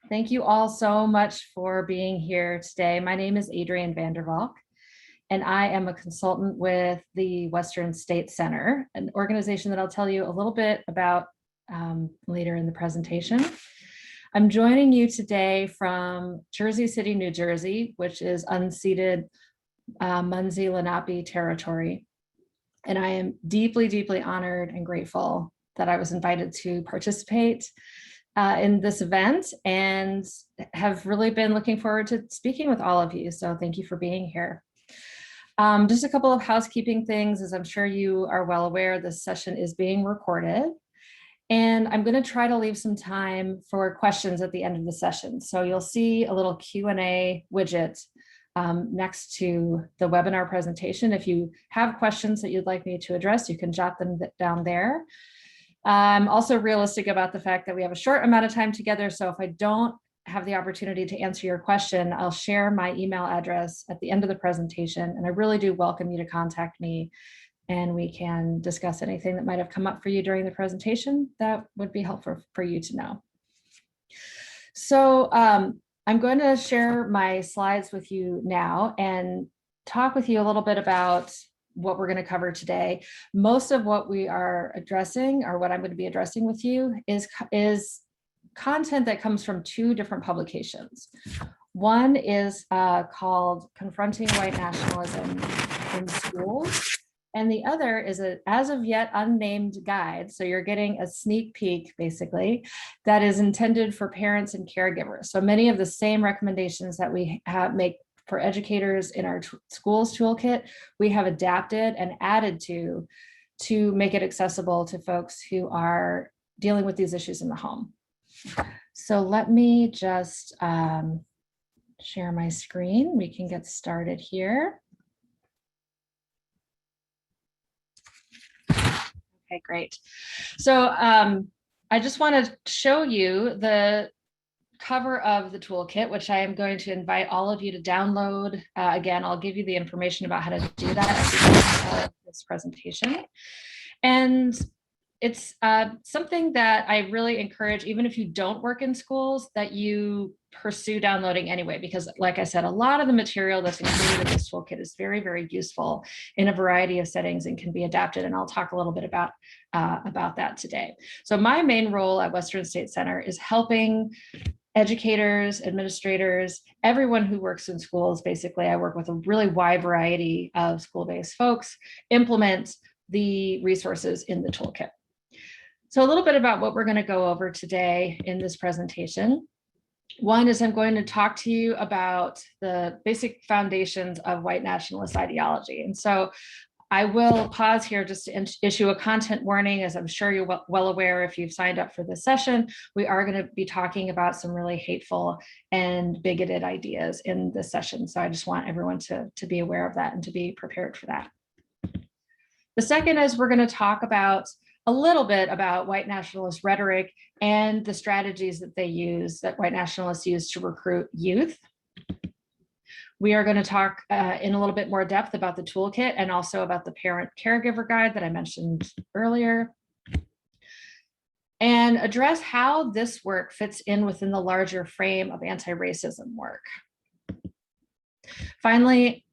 Thank you all so much for being here today. My name is Adrienne Valk, and I am a consultant with the Western State Center, an organization that I'll tell you a little bit about later in the presentation. I'm joining you today from Jersey City, New Jersey, which is unceded Munsee Lenape territory. And I am deeply, deeply honored and grateful that I was invited to participate in this event and have really been looking forward to speaking with all of you. So thank you for being here. Just a couple of housekeeping things. As I'm sure you are well aware, this session is being recorded. And I'm going to try to leave some time for questions at the end of the session. So you'll see a little Q&A widget next to the webinar presentation. If you have questions that you'd like me to address, you can jot them down there. I'm also realistic about the fact that we have a short amount of time together. So if I don't have the opportunity to answer your question, I'll share my email address at the end of the presentation. And I really do welcome you to contact me, and we can discuss anything that might have come up for you during the presentation that would be helpful for you to know. So I'm going to share my slides with you now and talk with you a little bit about what we're going to cover today. Most of what we are addressing, or what I'm going to be addressing with you, is content that comes from two different publications. One is called Confronting White Nationalism in Schools, and the other is a as of yet unnamed guide. So you're getting a sneak peek, basically, that is intended for parents and caregivers. So many of the same recommendations that we make for educators in our schools toolkit, we have adapted and added to make it accessible to folks who are dealing with these issues in the home. So let me just share my screen. We can get started here. Okay, great. So I just want to show you the cover of the toolkit, which I am going to invite all of you to download. Again, I'll give you the information about how to do that at the end of this presentation. And it's something that I really encourage, even if you don't work in schools, that you pursue downloading anyway, because like I said, a lot of the material that's included in this toolkit is very, very useful in a variety of settings and can be adapted. And I'll talk a little bit about that today. So my main role at Western State Center is helping educators, administrators, everyone who works in schools. Basically, I work with a really wide variety of school-based folks, implement the resources in the toolkit. So a little bit about what we're going to go over today in this presentation. One is I'm going to talk to you about the basic foundations of white nationalist ideology. And so I will pause here just to issue a content warning, as I'm sure you're well aware if you've signed up for this session. We are going to be talking about some really hateful and bigoted ideas in this session. So I just want everyone to be aware of that and to be prepared for that. The second is we're going to talk about a little bit about white nationalist rhetoric and the strategies that they use, that white nationalists use to recruit youth. We are going to talk in a little bit more depth about the toolkit and also about the parent caregiver guide that I mentioned earlier, and address how this work fits in within the larger frame of anti-racism work. Finally,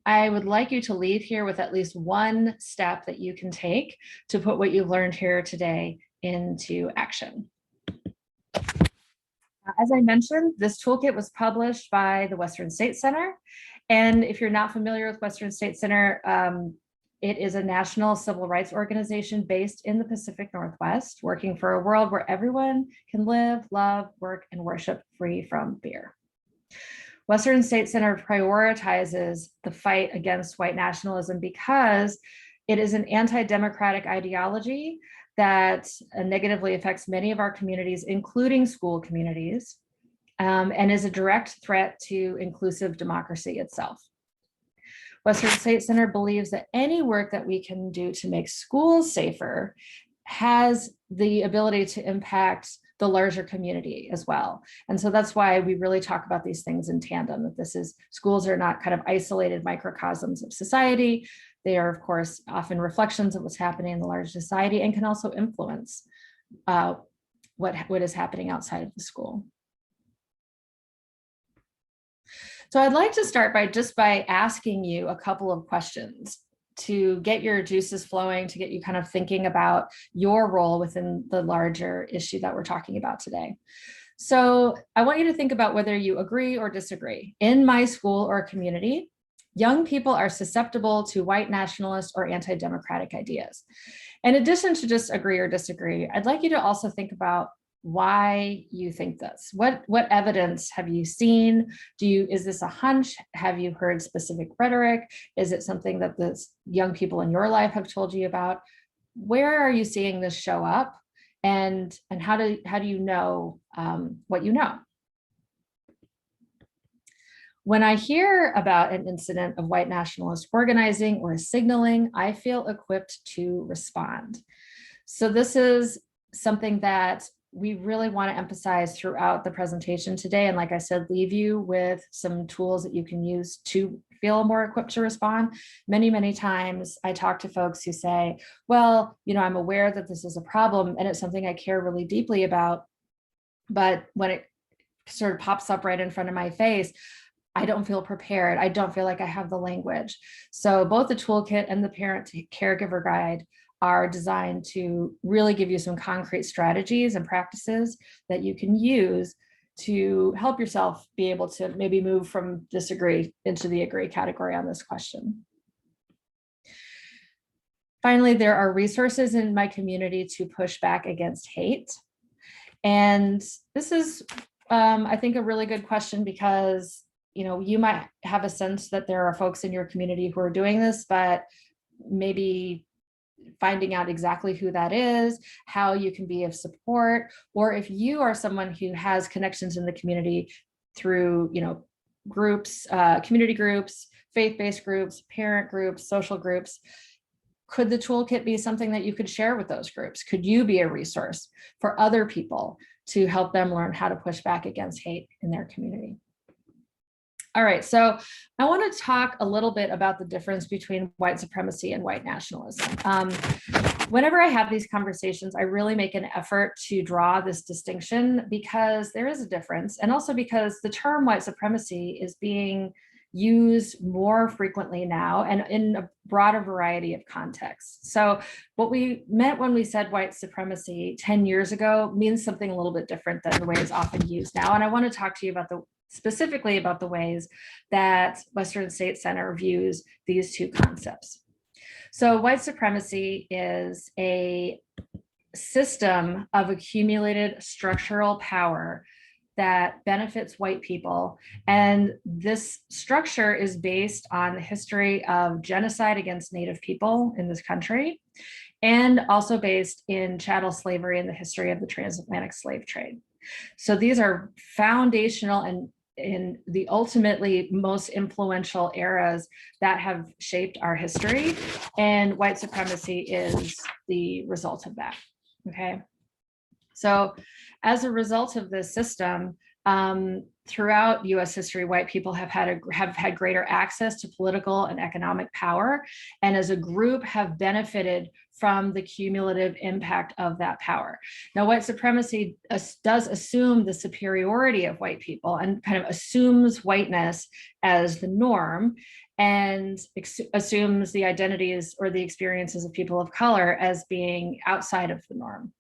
I would like you to leave here with at least one step that you can take to put what you've learned here today into action. As I mentioned, this toolkit was published by the Western State Center. And if you're not familiar with Western State Center, it is a national civil rights organization based in the Pacific Northwest, working for a world where everyone can live, love, work, and worship free from fear. Western State Center prioritizes the fight against white nationalism because it is an anti-democratic ideology that negatively affects many of our communities, including school communities, and is a direct threat to inclusive democracy itself. Western State Center believes that any work that we can do to make schools safer has the ability to impact the larger community as well. And so that's why we really talk about these things in tandem, that schools are not kind of isolated microcosms of society. They are, of course, often reflections of what's happening in the larger society and can also influence what is happening outside of the school. So I'd like to start by asking you a couple of questions to get your juices flowing, to get you kind of thinking about your role within the larger issue that we're talking about today. So I want you to think about whether you agree or disagree. In my school or community, young people are susceptible to white nationalist or anti-democratic ideas. In addition to just agree or disagree, I'd like you to also think about why you think this. What evidence have you seen? Is this a hunch? Have you heard specific rhetoric? Is it something that the young people in your life have told you about? Where are you seeing this show up? And how do you know what you know? When I hear about an incident of white nationalist organizing or signaling, I feel equipped to respond. So this is something that we really want to emphasize throughout the presentation today. And like I said, leave you with some tools that you can use to feel more equipped to respond. Many, many times I talk to folks who say, well, I'm aware that this is a problem and it's something I care really deeply about. But when it sort of pops up right in front of my face, I don't feel prepared. I don't feel like I have the language. So both the toolkit and the parent caregiver guide are designed to really give you some concrete strategies and practices that you can use to help yourself be able to maybe move from disagree into the agree category on this question. Finally, there are resources in my community to push back against hate. And this is, I think, a really good question because you might have a sense that there are folks in your community who are doing this, but maybe finding out exactly who that is, how you can be of support, or if you are someone who has connections in the community through, groups, community groups, faith-based groups, parent groups, social groups, could the toolkit be something that you could share with those groups? Could you be a resource for other people to help them learn how to push back against hate in their community? All right, so I want to talk a little bit about the difference between white supremacy and white nationalism. Whenever I have these conversations, I really make an effort to draw this distinction because there is a difference, and also because the term white supremacy is being used more frequently now and in a broader variety of contexts. So what we meant when we said white supremacy 10 years ago means something a little bit different than the way it's often used now. And I want to talk to you about specifically about the ways that Western State Center views these two concepts. So white supremacy is a system of accumulated structural power that benefits white people. And this structure is based on the history of genocide against Native people in this country, and also based in chattel slavery and the history of the transatlantic slave trade. So these are foundational and in the ultimately most influential eras that have shaped our history, and white supremacy is the result of that, okay? So as a result of this system, throughout US history, white people have had greater access to political and economic power, and as a group have benefited from the cumulative impact of that power. Now, white supremacy does assume the superiority of white people and kind of assumes whiteness as the norm, and assumes the identities or the experiences of people of color as being outside of the norm.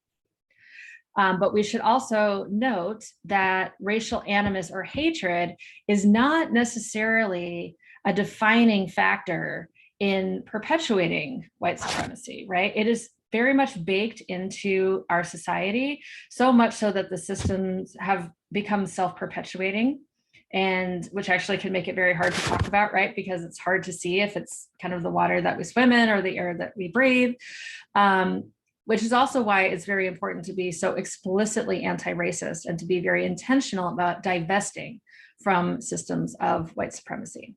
But we should also note that racial animus or hatred is not necessarily a defining factor in perpetuating white supremacy, right? It is very much baked into our society, so much so that the systems have become self-perpetuating, and which actually can make it very hard to talk about, right? Because it's hard to see if it's kind of the water that we swim in or the air that we breathe. Which is also why it's very important to be so explicitly anti-racist and to be very intentional about divesting from systems of white supremacy.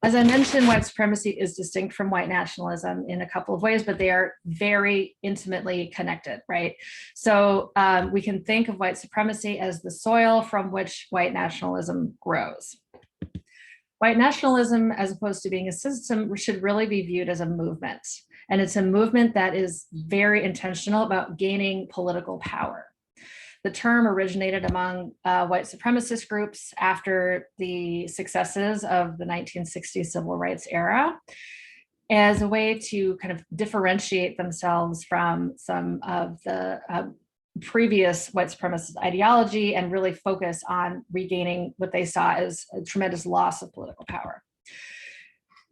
As I mentioned, white supremacy is distinct from white nationalism in a couple of ways, but they are very intimately connected, right? So we can think of white supremacy as the soil from which white nationalism grows. White nationalism, as opposed to being a system, should really be viewed as a movement. And it's a movement that is very intentional about gaining political power. The term originated among white supremacist groups after the successes of the 1960s civil rights era, as a way to kind of differentiate themselves from some of the previous white supremacist ideology and really focus on regaining what they saw as a tremendous loss of political power.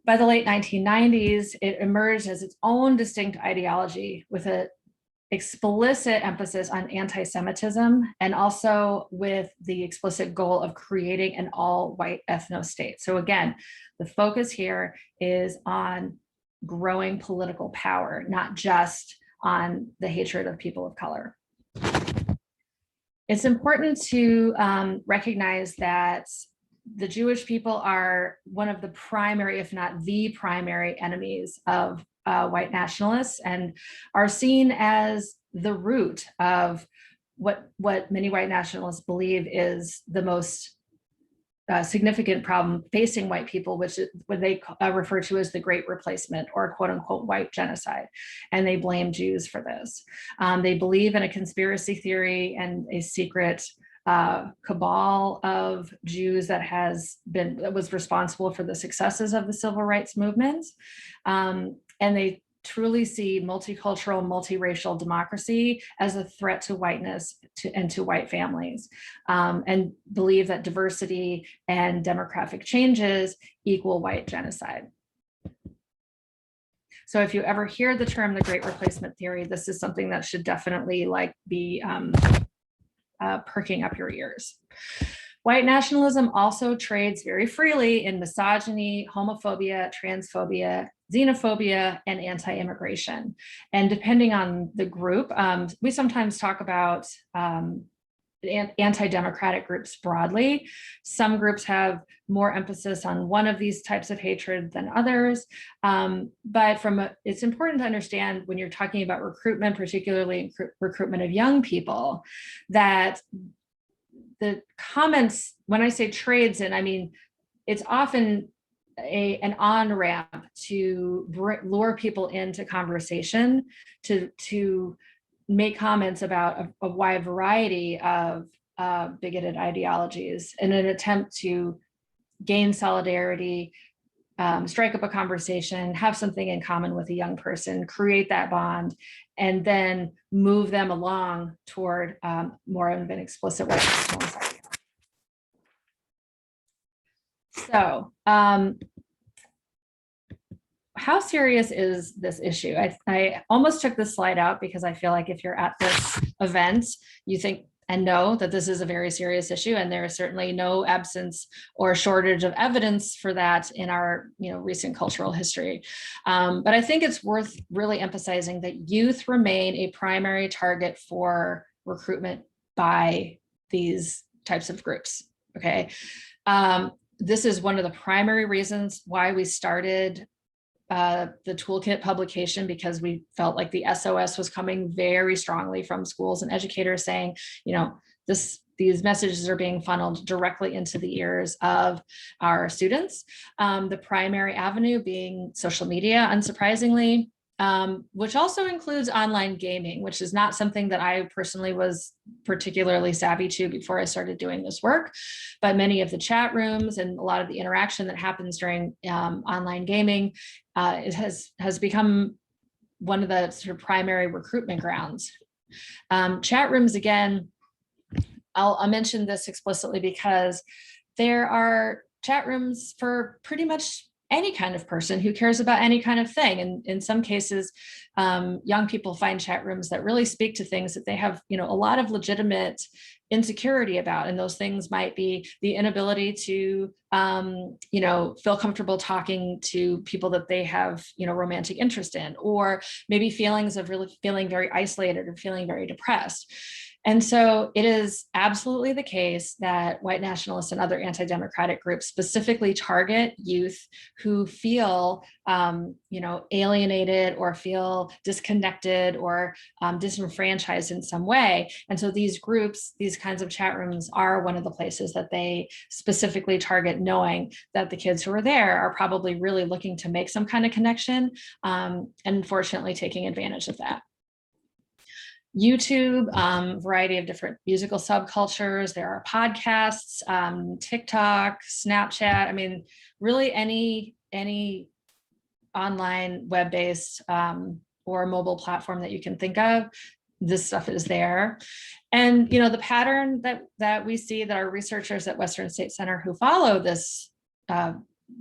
By the late 1990s, it emerged as its own distinct ideology with an explicit emphasis on anti-Semitism and also with the explicit goal of creating an all-white ethno-state. So again, the focus here is on growing political power, not just on the hatred of people of color. It's important to recognize that the Jewish people are one of the primary, if not the primary, enemies of white nationalists and are seen as the root of what many white nationalists believe is the most significant problem facing white people, which is what they refer to as the Great Replacement, or quote unquote white genocide. And they blame Jews for this. They believe in a conspiracy theory and a secret cabal of Jews that was responsible for the successes of the civil rights movement. And they truly see multicultural, multiracial democracy as a threat to whiteness and to white families, and believe that diversity and demographic changes equal white genocide. So if you ever hear the term the Great Replacement Theory, this is something that should definitely be perking up your ears. White nationalism also trades very freely in misogyny, homophobia, transphobia, xenophobia, and anti-immigration. And depending on the group, we sometimes talk about anti-democratic groups broadly. Some groups have more emphasis on one of these types of hatred than others. But it's important to understand when you're talking about recruitment, particularly recruitment of young people, that the comments, when I say trades in, I mean, it's often an on-ramp to lure people into conversation, to make comments about a wide variety of bigoted ideologies in an attempt to gain solidarity, strike up a conversation, have something in common with a young person, create that bond, and then move them along toward more of an explicit white nationalist idea. So, how serious is this issue? I almost took this slide out because I feel like if you're at this event, you think and know that this is a very serious issue, and there is certainly no absence or shortage of evidence for that in our recent cultural history. But I think it's worth really emphasizing that youth remain a primary target for recruitment by these types of groups, okay? This is one of the primary reasons why we started the toolkit publication, because we felt like the SOS was coming very strongly from schools and educators saying, these messages are being funneled directly into the ears of our students. The primary avenue being social media, unsurprisingly, which also includes online gaming, which is not something that I personally was particularly savvy to before I started doing this work. But many of the chat rooms and a lot of the interaction that happens during online gaming it has become one of the sort of primary recruitment grounds. Chat rooms, again, I'll mention this explicitly because there are chat rooms for pretty much any kind of person who cares about any kind of thing. And in some cases, young people find chat rooms that really speak to things that they have, a lot of legitimate insecurity about. And those things might be the inability to, feel comfortable talking to people that they have, romantic interest in, or maybe feelings of really feeling very isolated or feeling very depressed. And so it is absolutely the case that white nationalists and other anti-democratic groups specifically target youth who feel, alienated or feel disconnected or disenfranchised in some way. And so these groups, these kinds of chat rooms are one of the places that they specifically target, knowing that the kids who are there are probably really looking to make some kind of connection, and unfortunately taking advantage of that. YouTube, variety of different musical subcultures. There are podcasts, TikTok, Snapchat. I mean, really any online web-based or mobile platform that you can think of, this stuff is there. And the pattern that we see, that our researchers at Western State Center who follow this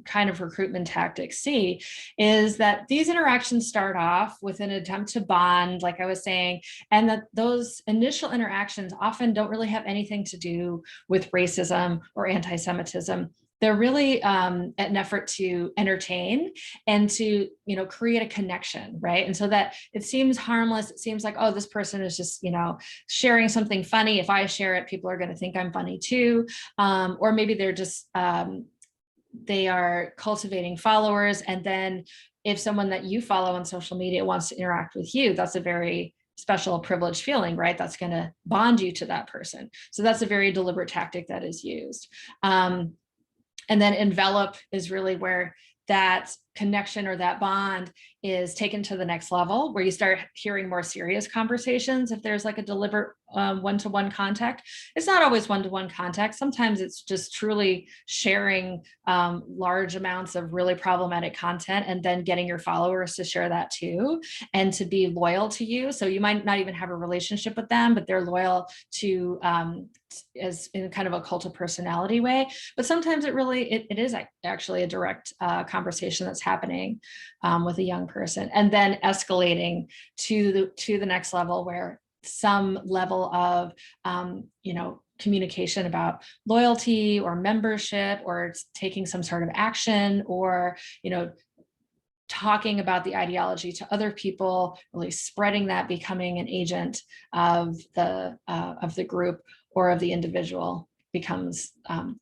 kind of recruitment tactics see, is that these interactions start off with an attempt to bond, like I was saying, and that those initial interactions often don't really have anything to do with racism or anti-Semitism. They're really an effort to entertain and to, create a connection, right? And so that it seems harmless. It seems like, oh, this person is just, sharing something funny. If I share it, people are going to think I'm funny too. Or maybe they're just, they are cultivating followers. And then if someone that you follow on social media wants to interact with you, that's a very special privileged feeling, right? That's going to bond you to that person. So that's a very deliberate tactic that is used. And then envelop is really where that connection or that bond is taken to the next level, where you start hearing more serious conversations. If there's like a deliberate one-to-one contact, it's not always one-to-one contact. Sometimes it's just truly sharing large amounts of really problematic content and then getting your followers to share that too, and to be loyal to you. So you might not even have a relationship with them, but they're loyal to as in kind of a cult of personality way. But sometimes it is actually a direct conversation that's happening with a young person, and then escalating to the next level, where some level of communication about loyalty or membership, or taking some sort of action, or talking about the ideology to other people, really spreading that, becoming an agent of the group or of the individual, becomes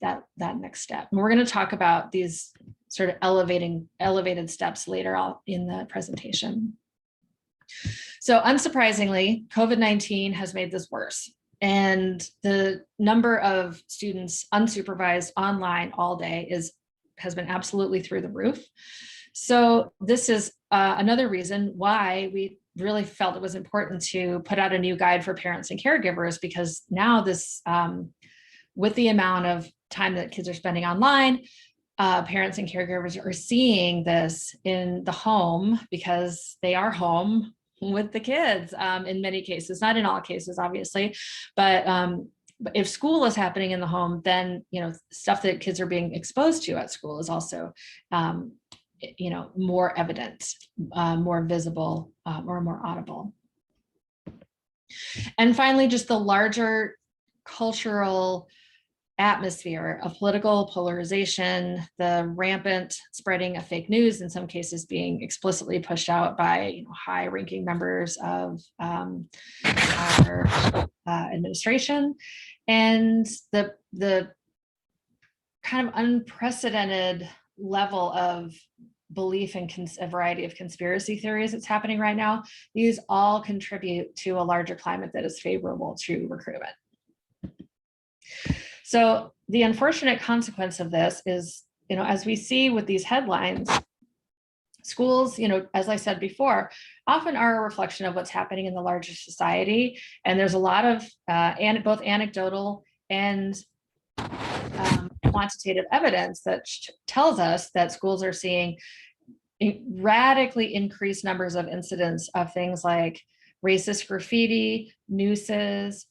that next step. And we're going to talk about these sort of elevated steps later on in the presentation. So unsurprisingly, COVID-19 has made this worse. And the number of students unsupervised online all day has been absolutely through the roof. So this is another reason why we really felt it was important to put out a new guide for parents and caregivers, because now this, with the amount of time that kids are spending online, parents and caregivers are seeing this in the home, because they are home with the kids in many cases, not in all cases, obviously, but if school is happening in the home, then stuff that kids are being exposed to at school is also more evident, more visible, or more audible. And finally, just the larger cultural atmosphere of political polarization, the rampant spreading of fake news, in some cases being explicitly pushed out by high-ranking members of our administration, and the kind of unprecedented level of belief in a variety of conspiracy theories that's happening right now. These all contribute to a larger climate that is favorable to recruitment. So the unfortunate consequence of this is, as we see with these headlines, schools, as I said before, often are a reflection of what's happening in the larger society. And there's a lot of both anecdotal and quantitative evidence that tells us that schools are seeing radically increased numbers of incidents of things like racist graffiti, nooses,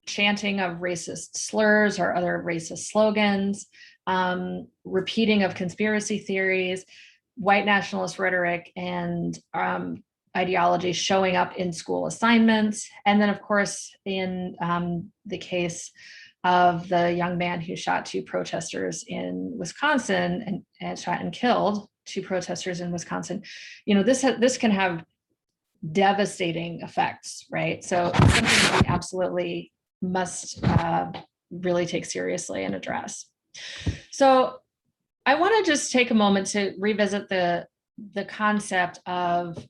chanting of racist slurs or other racist slogans, repeating of conspiracy theories, white nationalist rhetoric, and ideology showing up in school assignments. And then, of course, in the case of the young man who shot two protesters in Wisconsin and shot and killed two protesters in Wisconsin, this can have devastating effects, right? So it's something that we absolutely must really take seriously and address. So I want to just take a moment to revisit the concept of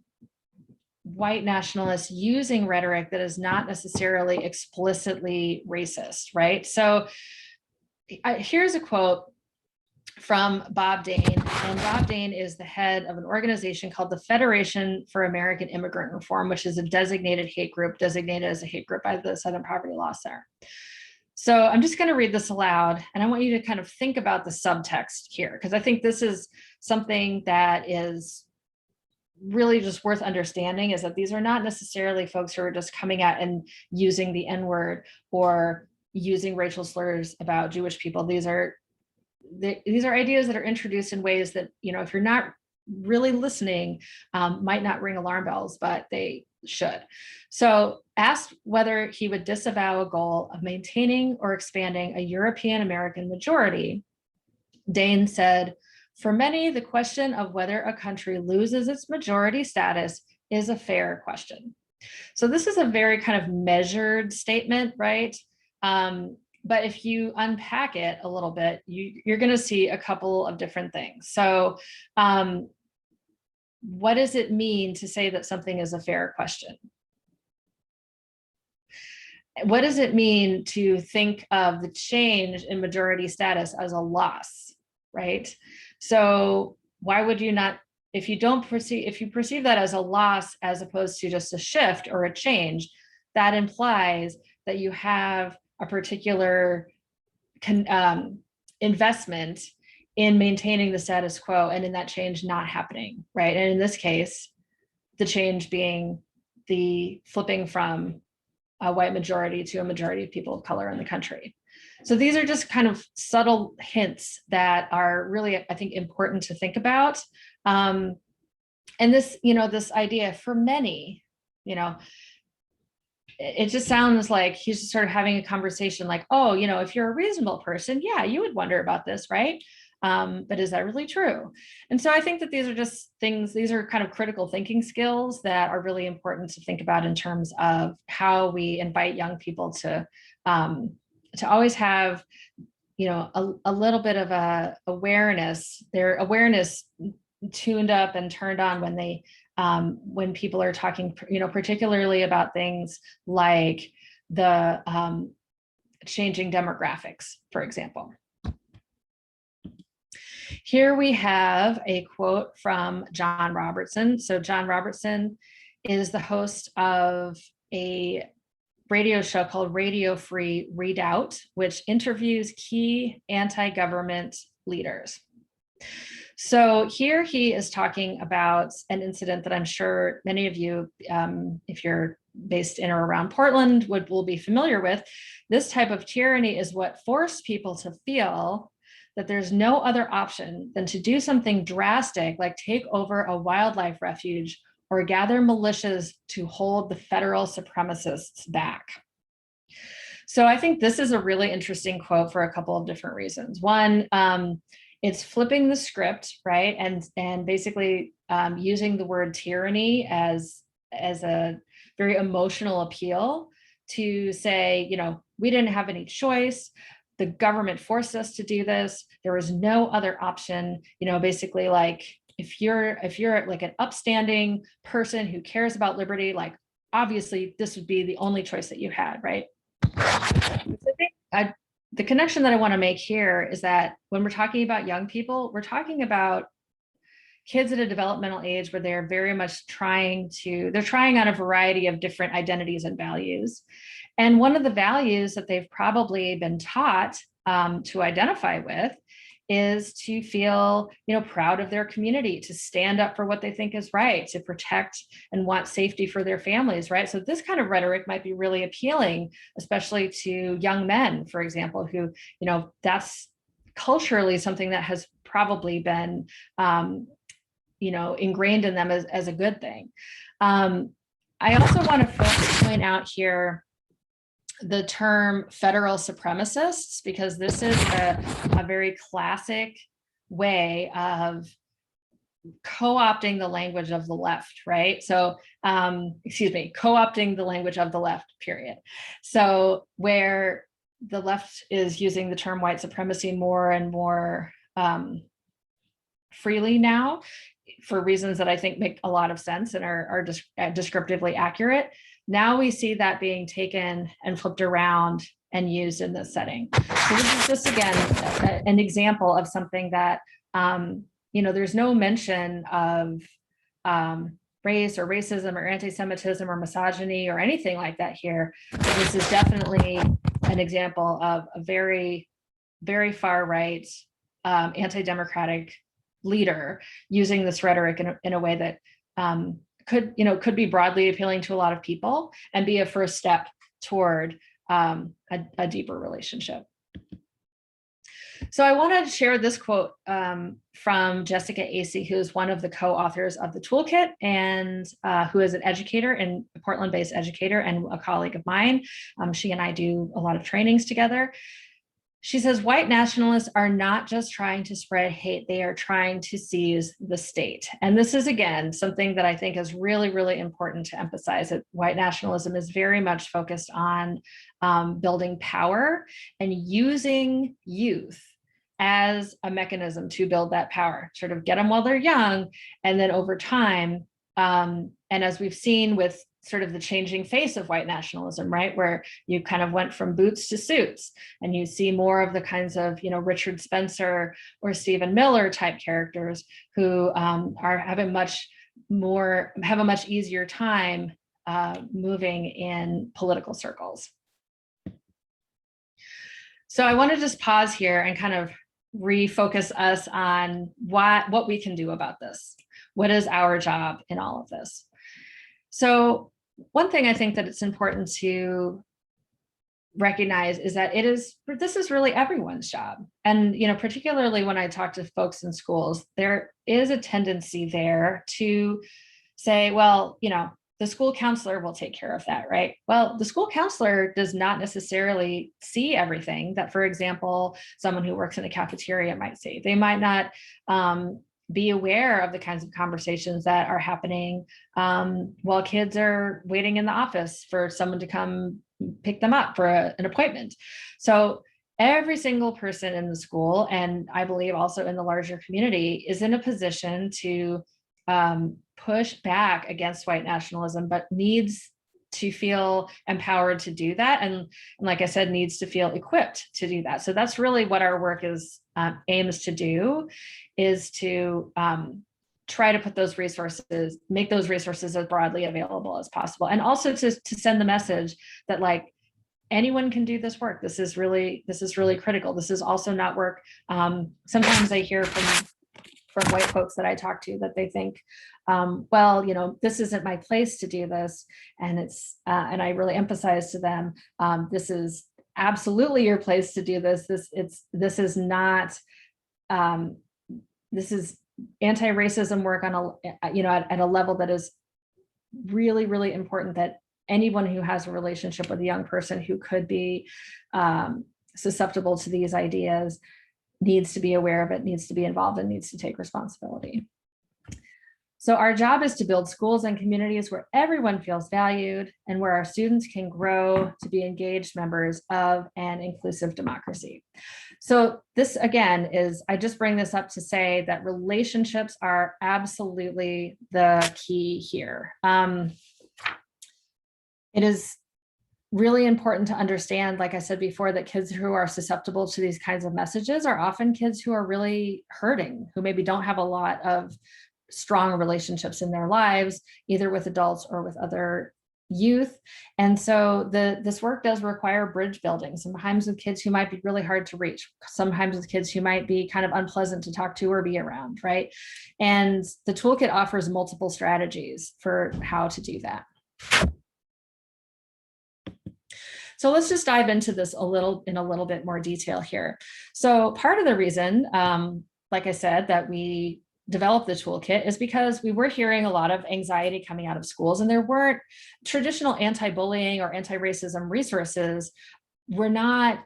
white nationalists using rhetoric that is not necessarily explicitly racist, right? So here's a quote from Bob Dane. And Bob Dane is the head of an organization called the Federation for American Immigrant Reform, which is a designated hate group, designated as a hate group by the Southern Poverty Law Center. So I'm just going to read this aloud, and I want you to kind of think about the subtext here, because I think this is something that is really just worth understanding, is that these are not necessarily folks who are just coming out and using the N-word or using racial slurs about Jewish people. These are ideas that are introduced in ways that, you know, if you're not really listening, might not ring alarm bells, but they should. So asked whether he would disavow a goal of maintaining or expanding a European American majority, Dane said, "For many, the question of whether a country loses its majority status is a fair question." So this is a very kind of measured statement, right? But if you unpack it a little bit, you're going to see a couple of different things. So what does it mean to say that something is a fair question? What does it mean to think of the change in majority status as a loss, right? So why would you not, if you perceive that as a loss as opposed to just a shift or a change, that implies that you have a particular investment in maintaining the status quo and in that change not happening, right? And in this case, the change being the flipping from a white majority to a majority of people of color in the country. So these are just kind of subtle hints that are really, I think, important to think about. And this, you know, this idea for many, you know, it just sounds like he's just sort of having a conversation like, oh, you know, if you're a reasonable person, yeah, you would wonder about this, right? But is that really true? And so I think that these are just things, these are kind of critical thinking skills that are really important to think about in terms of how we invite young people to always have, you know, a little bit of a awareness, their awareness tuned up and turned on when they when people are talking, you know, particularly about things like the changing demographics, for example. Here we have a quote from John Robertson. So John Robertson is the host of a radio show called Radio Free Redoubt, which interviews key anti-government leaders. So here he is talking about an incident that I'm sure many of you, if you're based in or around Portland, will be familiar with. This type of tyranny is what forced people to feel that there's no other option than to do something drastic, like take over a wildlife refuge or gather militias to hold the federal supremacists back. So I think this is a really interesting quote for a couple of different reasons. One, it's flipping the script, right? And basically using the word tyranny as a very emotional appeal to say, you know, we didn't have any choice. The government forced us to do this. There was no other option, you know, basically like if you're like an upstanding person who cares about liberty, like obviously this would be the only choice that you had, right? The connection that I want to make here is that when we're talking about young people, we're talking about kids at a developmental age where they're very much trying on a variety of different identities and values. And one of the values that they've probably been taught to identify with is to feel, you know, proud of their community, to stand up for what they think is right, to protect and want safety for their families, right? So this kind of rhetoric might be really appealing, especially to young men, for example, who, you know, that's culturally something that has probably been, you know, ingrained in them as a good thing. I also want to point out here the term federal supremacists, because this is a very classic way of co-opting the language of the left, right? So, co-opting the language of the left, period. So where the left is using the term white supremacy more and more freely now, for reasons that I think make a lot of sense and are descriptively accurate. Now we see that being taken and flipped around and used in this setting. So this is just, again, an example of something that, there's no mention of race or racism or anti-Semitism or misogyny or anything like that here. But this is definitely an example of a very, very far right, anti-democratic leader using this rhetoric in a way that could be broadly appealing to a lot of people and be a first step toward a deeper relationship. So I wanted to share this quote from Jessica Acey, who is one of the co-authors of the toolkit and who is an educator, and a Portland-based educator and a colleague of mine. She and I do a lot of trainings together. She says, white nationalists are not just trying to spread hate, they are trying to seize the state. And this is, again, something that I think is really, really important to emphasize, that white nationalism is very much focused on building power and using youth as a mechanism to build that power, sort of get them while they're young, and then over time, and as we've seen with sort of the changing face of white nationalism, right? Where you kind of went from boots to suits, and you see more of the kinds of, Richard Spencer or Stephen Miller type characters who have a much easier time moving in political circles. So I want to just pause here and kind of refocus us on what we can do about this. What is our job in all of this? So one thing I think that it's important to recognize is that this is really everyone's job. And, particularly when I talk to folks in schools, there is a tendency there to say, well, the school counselor will take care of that, right? Well, the school counselor does not necessarily see everything that, for example, someone who works in a cafeteria might see. They might not be aware of the kinds of conversations that are happening while kids are waiting in the office for someone to come pick them up for an appointment. So every single person in the school, and I believe also in the larger community, is in a position to push back against white nationalism, but needs to feel empowered to do that. And like I said, needs to feel equipped to do that. So that's really what our work aims to do, is to try to put those resources, make those resources as broadly available as possible. And also to send the message that, like, anyone can do this work. This is really critical. This is also not work. Sometimes I hear from white folks that I talk to that they think, well, this isn't my place to do this. And and I really emphasize to them, this is absolutely your place to do this. This is not, this is anti-racism work on at a level that is really, really important, that anyone who has a relationship with a young person who could be susceptible to these ideas needs to be aware of it, needs to be involved, and needs to take responsibility. So our job is to build schools and communities where everyone feels valued and where our students can grow to be engaged members of an inclusive democracy. So this, again, I just bring this up to say that relationships are absolutely the key here. It is really important to understand, like I said before, that kids who are susceptible to these kinds of messages are often kids who are really hurting, who maybe don't have a lot of strong relationships in their lives, either with adults or with other youth. And so this work does require bridge building, sometimes with kids who might be really hard to reach, sometimes with kids who might be kind of unpleasant to talk to or be around, right? And the toolkit offers multiple strategies for how to do that. So let's just dive into this in a little bit more detail here. So part of the reason, like I said, that we developed the toolkit is because we were hearing a lot of anxiety coming out of schools, and there weren't traditional anti-bullying or anti-racism resources were not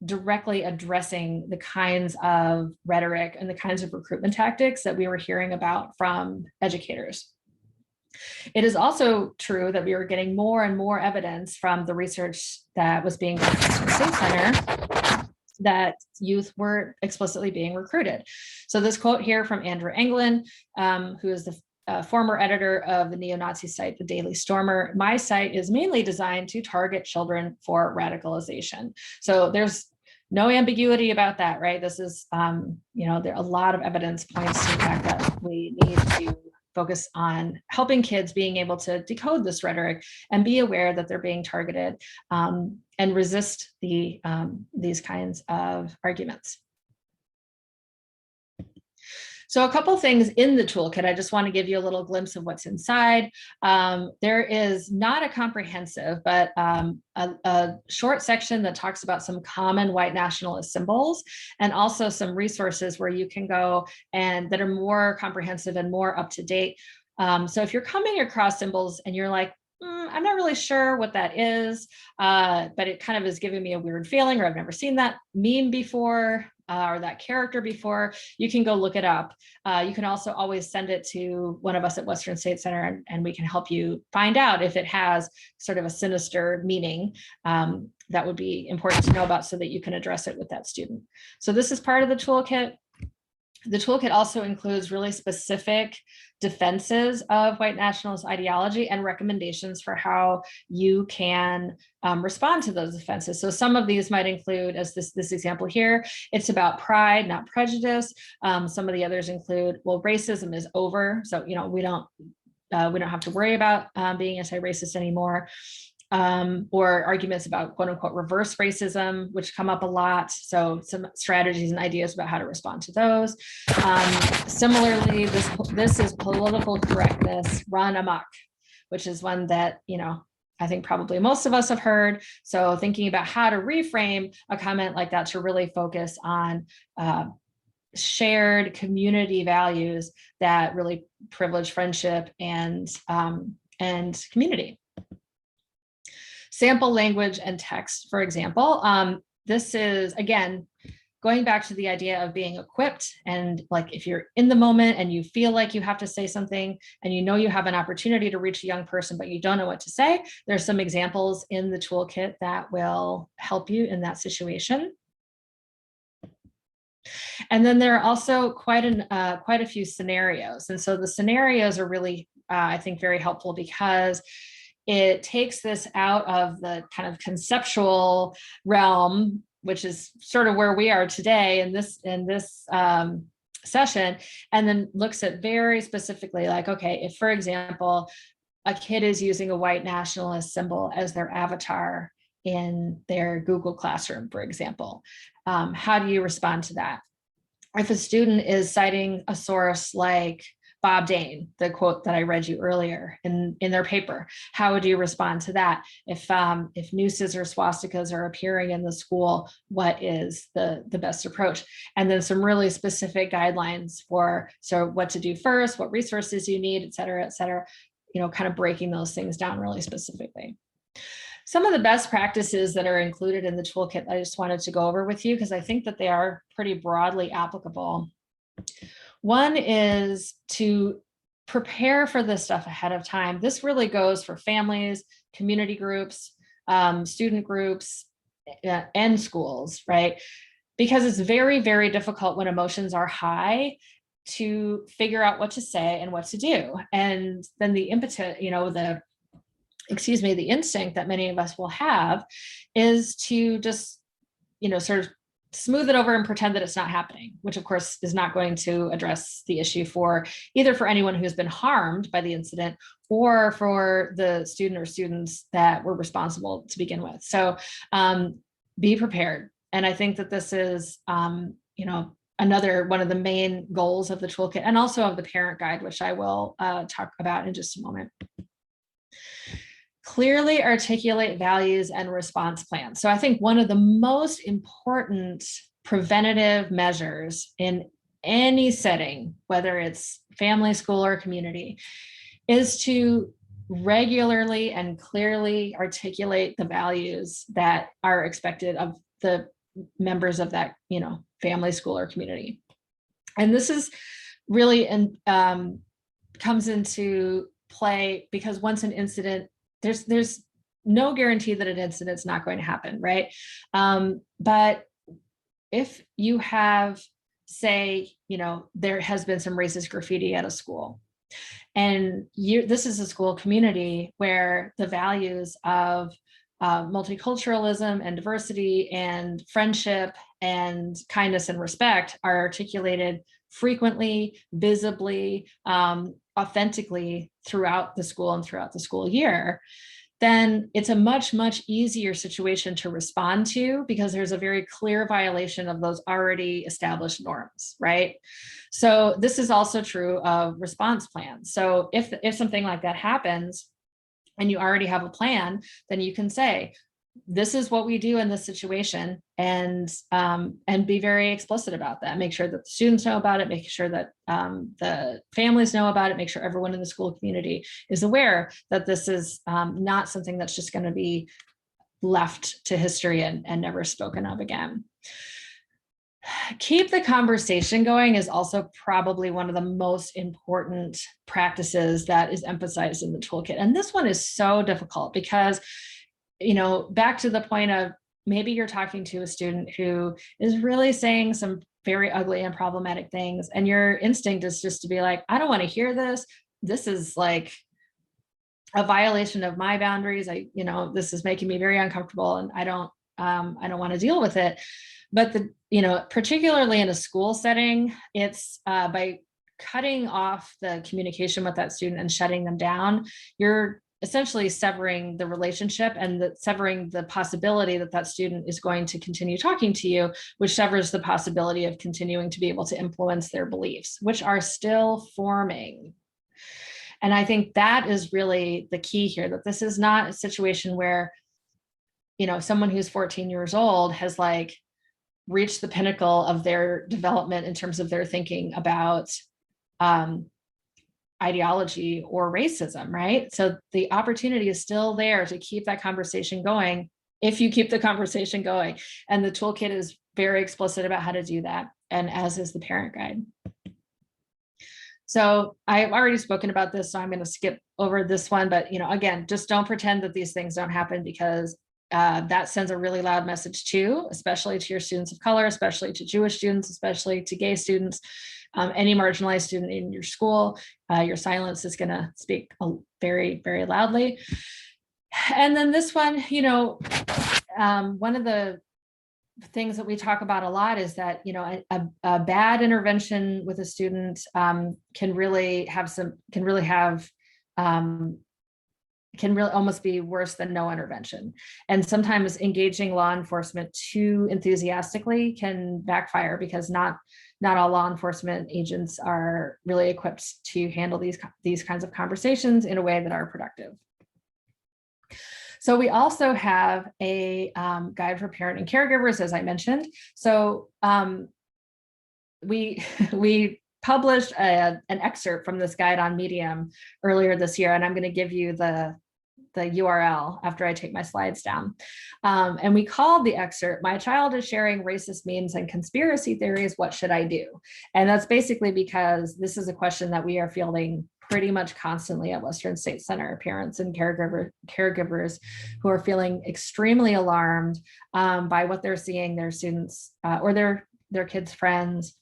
directly addressing the kinds of rhetoric and the kinds of recruitment tactics that we were hearing about from educators. It is also true that we were getting more and more evidence from the research that was being done at the State Center that youth were explicitly being recruited. So this quote here from Andrew Anglin, who is the a former editor of the neo-Nazi site, the Daily Stormer. My site is mainly designed to target children for radicalization. So there's no ambiguity about that, right? This is, there a lot of evidence points to the fact that we need to focus on helping kids being able to decode this rhetoric and be aware that they're being targeted, and resist these kinds of arguments. So a couple things in the toolkit, I just want to give you a little glimpse of what's inside. There is not a comprehensive, but a short section that talks about some common white nationalist symbols, and also some resources where you can go and that are more comprehensive and more up to date. So if you're coming across symbols and you're like, I'm not really sure what that is, but it kind of is giving me a weird feeling, or I've never seen that meme before, or that character before, you can go look it up. You can also always send it to one of us at Western State Center, and we can help you find out if it has sort of a sinister meaning that would be important to know about so that you can address it with that student. So this is part of the toolkit. The toolkit also includes really specific defenses of white nationalist ideology and recommendations for how you can respond to those defenses. So some of these might include, as this example here, it's about pride, not prejudice. Some of the others include, well, racism is over, so we don't have to worry about being anti-racist anymore. Or arguments about quote unquote reverse racism, which come up a lot. So some strategies and ideas about how to respond to those. Similarly, this is political correctness run amok, which is one that, I think probably most of us have heard. So thinking about how to reframe a comment like that to really focus on shared community values that really privilege friendship and community. Sample language and text, for example. This is, again, going back to the idea of being equipped, and like if you're in the moment and you feel like you have to say something and you have an opportunity to reach a young person, but you don't know what to say, there's some examples in the toolkit that will help you in that situation. And then there are also quite a few scenarios. And so the scenarios are really, I think, very helpful because it takes this out of the kind of conceptual realm, which is sort of where we are today in this session, and then looks at very specifically, like, okay, if, for example, a kid is using a white nationalist symbol as their avatar in their Google Classroom, for example, how do you respond to that? If a student is citing a source like Bob Dane, the quote that I read you earlier in their paper, how would you respond to that? If nooses or swastikas are appearing in the school, what is the best approach? And then some really specific guidelines for what to do first, what resources you need, et cetera, kind of breaking those things down really specifically. Some of the best practices that are included in the toolkit, I just wanted to go over with you because I think that they are pretty broadly applicable. One is to prepare for this stuff ahead of time. This really goes for families, community groups, student groups, and schools, right? Because it's very, very difficult when emotions are high to figure out what to say and what to do. And then the impetus, the instinct that many of us will have is to just, sort of smooth it over and pretend that it's not happening, which of course is not going to address the issue for anyone who's been harmed by the incident or for the student or students that were responsible to begin with. So be prepared. And I think that this is, another one of the main goals of the toolkit and also of the parent guide, which I will talk about in just a moment. Clearly articulate values and response plans. So I think one of the most important preventative measures in any setting, whether it's family, school, or community, is to regularly and clearly articulate the values that are expected of the members of that, family, school, or community. And this is really comes into play because once an incident, there's no guarantee that an incident's not going to happen, right? But if you have, say, there has been some racist graffiti at a school, And this is a school community where the values of multiculturalism and diversity and friendship and kindness and respect are articulated frequently, visibly, authentically throughout the school and throughout the school year, then it's a much, much easier situation to respond to, because there's a very clear violation of those already established norms, right? So this is also true of response plans. So if something like that happens and you already have a plan, then you can say, this is what we do in this situation, and be very explicit about that. Make sure that the students know about it, make sure that the families know about it, make sure everyone in the school community is aware that this is not something that's just going to be left to history and never spoken of again. Keep the conversation going is also probably one of the most important practices that is emphasized in the toolkit. And this one is so difficult because, back to the point of maybe you're talking to a student who is really saying some very ugly and problematic things, and your instinct is just to be like, I don't want to hear this. This is like a violation of my boundaries. This is making me very uncomfortable, and I don't want to deal with it. But particularly in a school setting, it's by cutting off the communication with that student and shutting them down, you're essentially severing the relationship and severing the possibility that that student is going to continue talking to you, which severs the possibility of continuing to be able to influence their beliefs, which are still forming. And I think that is really the key here, that this is not a situation where, someone who's 14 years old has reached the pinnacle of their development in terms of their thinking about ideology or racism, right? So the opportunity is still there to keep that conversation going if you keep the conversation going. And the toolkit is very explicit about how to do that, and as is the parent guide. So I've already spoken about this, so I'm going to skip over this one. But again, just don't pretend that these things don't happen, because that sends a really loud message too, especially to your students of color, especially to Jewish students, especially to gay students, any marginalized student in your school. Your silence is going to speak very, very loudly. And then this one, one of the things that we talk about a lot is that a bad intervention with a student can really almost be worse than no intervention. And sometimes engaging law enforcement too enthusiastically can backfire, because not all law enforcement agents are really equipped to handle these kinds of conversations in a way that are productive. So we also have a guide for parent and caregivers, as I mentioned. So we published an excerpt from this guide on Medium earlier this year, and I'm going to give you the URL after I take my slides down. And we called the excerpt, "My Child is Sharing Racist Memes and Conspiracy Theories, What Should I Do?" And that's basically because this is a question that we are fielding pretty much constantly at Western State Center, parents and caregivers who are feeling extremely alarmed by what they're seeing their students or their kids' friends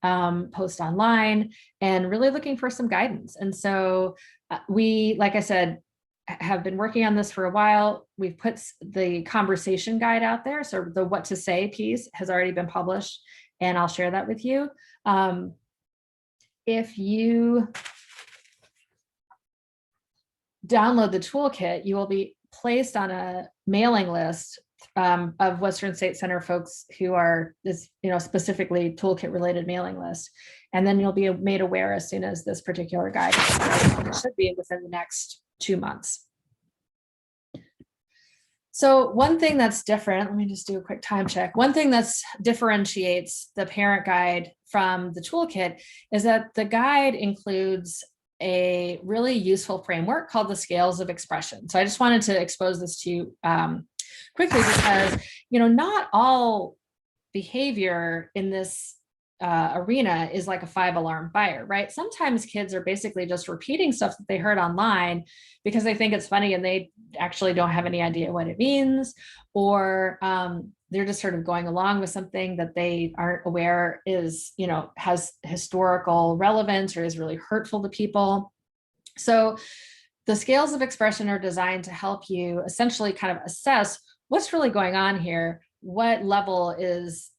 post online, and really looking for some guidance. And so we, like I said, have been working on this for a while. We've put the conversation guide out there. So the what to say piece has already been published, and I'll share that with you. If you download the toolkit, you will be placed on a mailing list of Western State Center folks who are this, specifically toolkit related mailing list. And then you'll be made aware as soon as this particular guide is ready. It should be within the next 2 months. So one thing that's different, let me just do a quick time check. One thing that's differentiates the parent guide from the toolkit is that the guide includes a really useful framework called the scales of expression. So I just wanted to expose this to you quickly, because not all behavior in this arena is like a 5-alarm fire, right? Sometimes kids are basically just repeating stuff that they heard online because they think it's funny and they actually don't have any idea what it means, or they're just sort of going along with something that they aren't aware is, has historical relevance or is really hurtful to people. So the scales of expression are designed to help you essentially kind of assess what's really going on here. What level is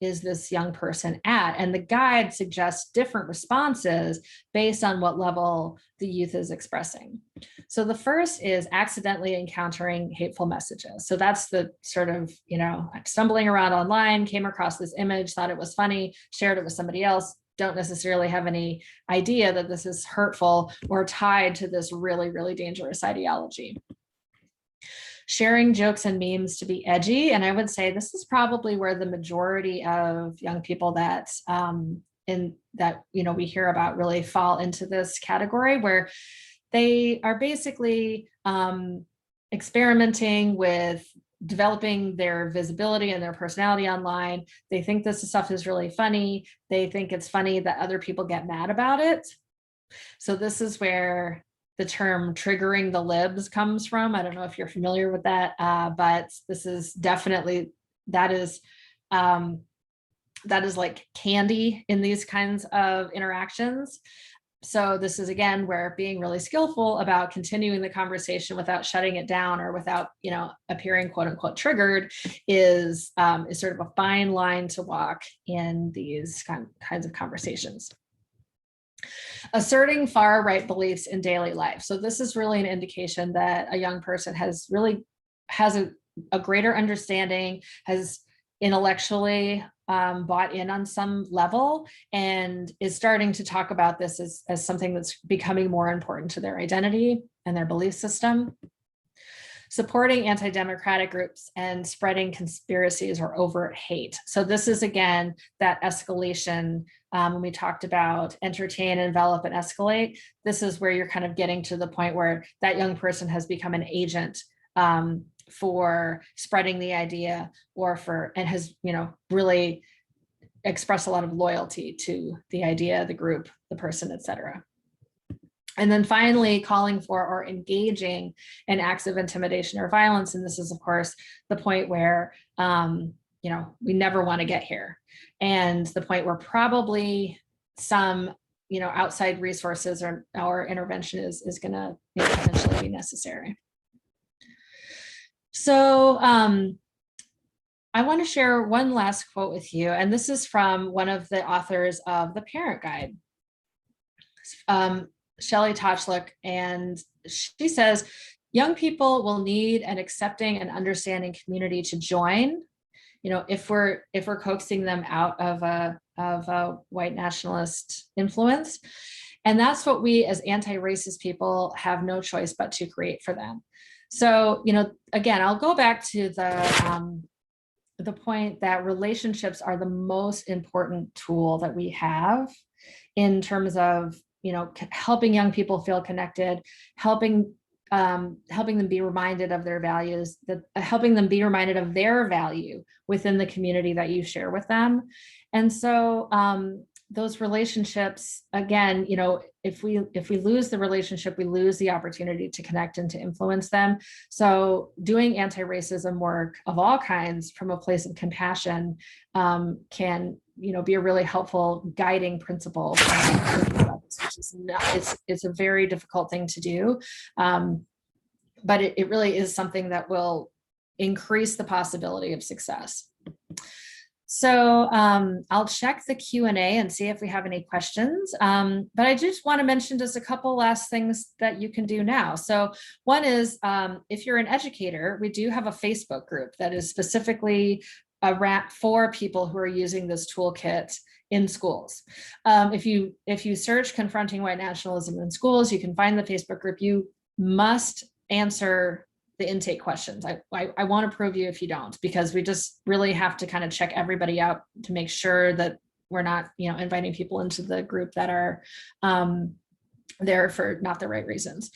this young person at? And the guide suggests different responses based on what level the youth is expressing. So the first is accidentally encountering hateful messages. So that's the sort of, I'm stumbling around online, came across this image, thought it was funny, shared it with somebody else, don't necessarily have any idea that this is hurtful or tied to this really, really dangerous ideology. Sharing jokes and memes to be edgy. And I would say this is probably where the majority of young people that we hear about really fall into this category, where they are basically experimenting with developing their visibility and their personality online. They think this stuff is really funny. They think it's funny that other people get mad about it. So this is where the term triggering the libs comes from. I don't know if you're familiar with that, but this is definitely, that is like candy in these kinds of interactions. So this is, again, where being really skillful about continuing the conversation without shutting it down or without, appearing quote unquote triggered is sort of a fine line to walk in these kinds of conversations. Asserting far right beliefs in daily life. So this is really an indication that a young person has a greater understanding, has intellectually bought in on some level, and is starting to talk about this as something that's becoming more important to their identity and their belief system. Supporting anti-democratic groups and spreading conspiracies or overt hate. So this is, again, that escalation. When we talked about entertain, envelop, and escalate, this is where you're kind of getting to the point where that young person has become an agent for spreading the idea, and has, really expressed a lot of loyalty to the idea, the group, the person, etc. And then finally, calling for or engaging in acts of intimidation or violence. And this is, of course, the point where, we never want to get here. And the point where probably some, outside resources or intervention is going to potentially be necessary. So I want to share one last quote with you. And this is from one of the authors of the Parent Guide. Shelley Tochlik, and she says, young people will need an accepting and understanding community to join, if we're coaxing them out of a white nationalist influence. And that's what we as anti-racist people have no choice but to create for them. So, again, I'll go back to the point that relationships are the most important tool that we have in terms of helping young people feel connected, helping them be reminded of their values, helping them be reminded of their value within the community that you share with them. And so those relationships, again, if we lose the relationship, we lose the opportunity to connect and to influence them. So doing anti-racism work of all kinds from a place of compassion can be a really helpful guiding principle. It's a very difficult thing to do, but it really is something that will increase the possibility of success. So I'll check the Q&A and see if we have any questions, but I just want to mention just a couple last things that you can do now. So one is, if you're an educator, we do have a Facebook group that is specifically for people who are using this toolkit in schools. If you search Confronting White Nationalism in Schools, you can find the Facebook group. You must answer the intake questions. I won't approve you if you don't, because we just really have to kind of check everybody out to make sure that we're not, inviting people into the group that are there for not the right reasons.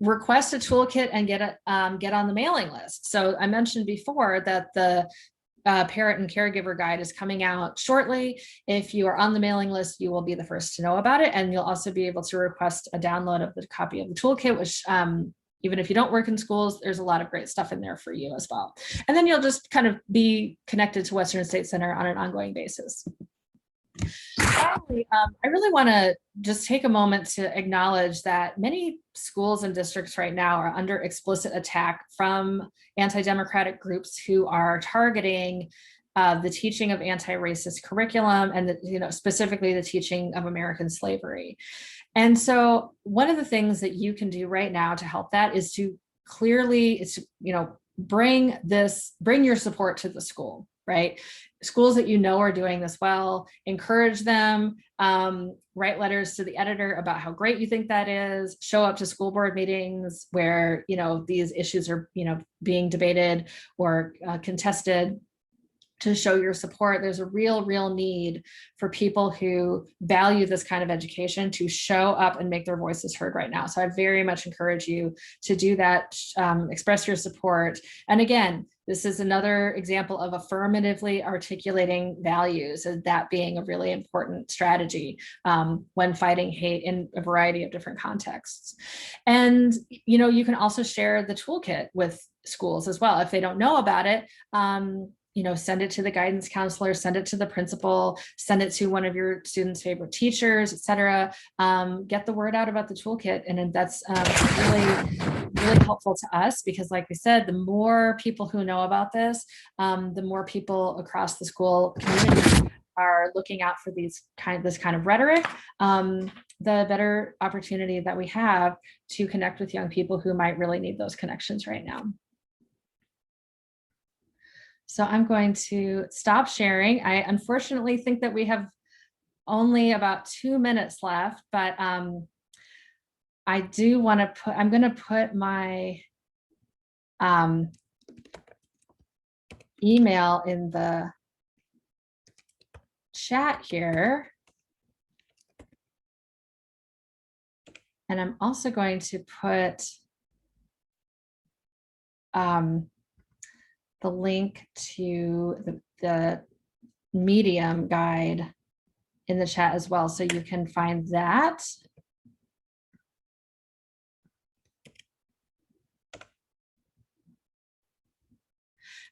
Request a toolkit and get on the mailing list. So I mentioned before that the parent and caregiver guide is coming out shortly. If you are on the mailing list, you will be the first to know about it. And you'll also be able to request a download of the copy of the toolkit, which even if you don't work in schools, there's a lot of great stuff in there for you as well. And then you'll just kind of be connected to Western State Center on an ongoing basis. Finally, I really want to just take a moment to acknowledge that many schools and districts right now are under explicit attack from anti-democratic groups who are targeting the teaching of anti-racist curriculum and specifically the teaching of American slavery. And so one of the things that you can do right now to help that is to clearly, bring your support to the school, right? Schools that are doing this well, encourage them, write letters to the editor about how great you think that is, show up to school board meetings where, these issues are, being debated or contested, to show your support. There's a real need for people who value this kind of education to show up and make their voices heard right now. So I very much encourage you to do that, express your support. And again, this is another example of affirmatively articulating values, and that being a really important strategy when fighting hate in a variety of different contexts. And, you can also share the toolkit with schools as well. If they don't know about it, send it to the guidance counselor, send it to the principal, send it to one of your students' favorite teachers, et cetera. Get the word out about the toolkit. And that's really helpful to us because, like we said, the more people who know about this, the more people across the school community are looking out for this kind of rhetoric, the better opportunity that we have to connect with young people who might really need those connections right now. So I'm going to stop sharing. I unfortunately think that we have only about 2 minutes left, but I do want to I'm going to put my email in the chat here. And I'm also going to put the link to the Medium guide in the chat as well, so you can find that.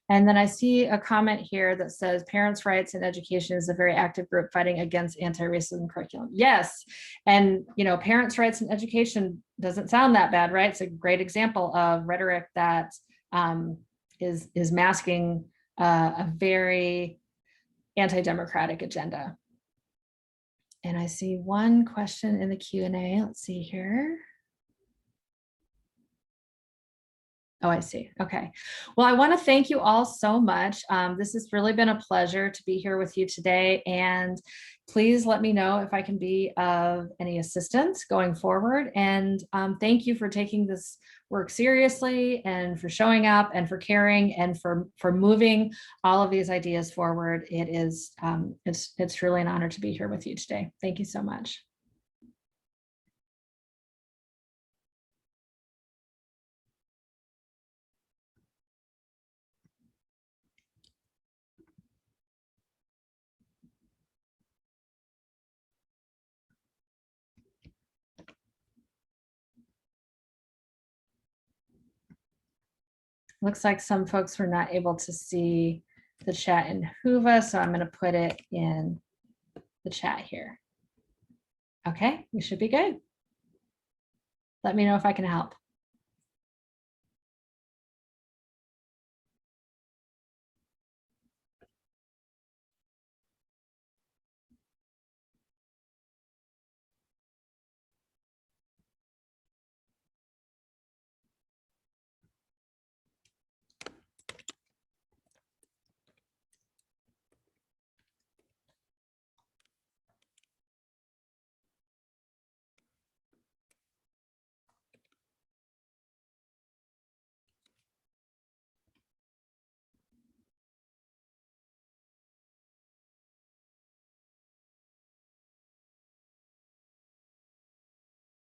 And then I see a comment here that says Parents' Rights and Education is a very active group fighting against anti-racism curriculum. Yes, and Parents' Rights and Education doesn't sound that bad, right? It's a great example of rhetoric that is masking a very anti-democratic agenda. And I see one question in the Q&A. Let's see here. Oh, I see. Okay. Well, I want to thank you all so much. This has really been a pleasure to be here with you today. And please let me know if I can be of any assistance going forward. And thank you for taking this work seriously and for showing up and for caring and for moving all of these ideas forward. It is, it's really an honor to be here with you today. Thank you so much. Looks like some folks were not able to see the chat in Whova, so I'm going to put it in the chat here. Okay, we should be good. Let me know if I can help.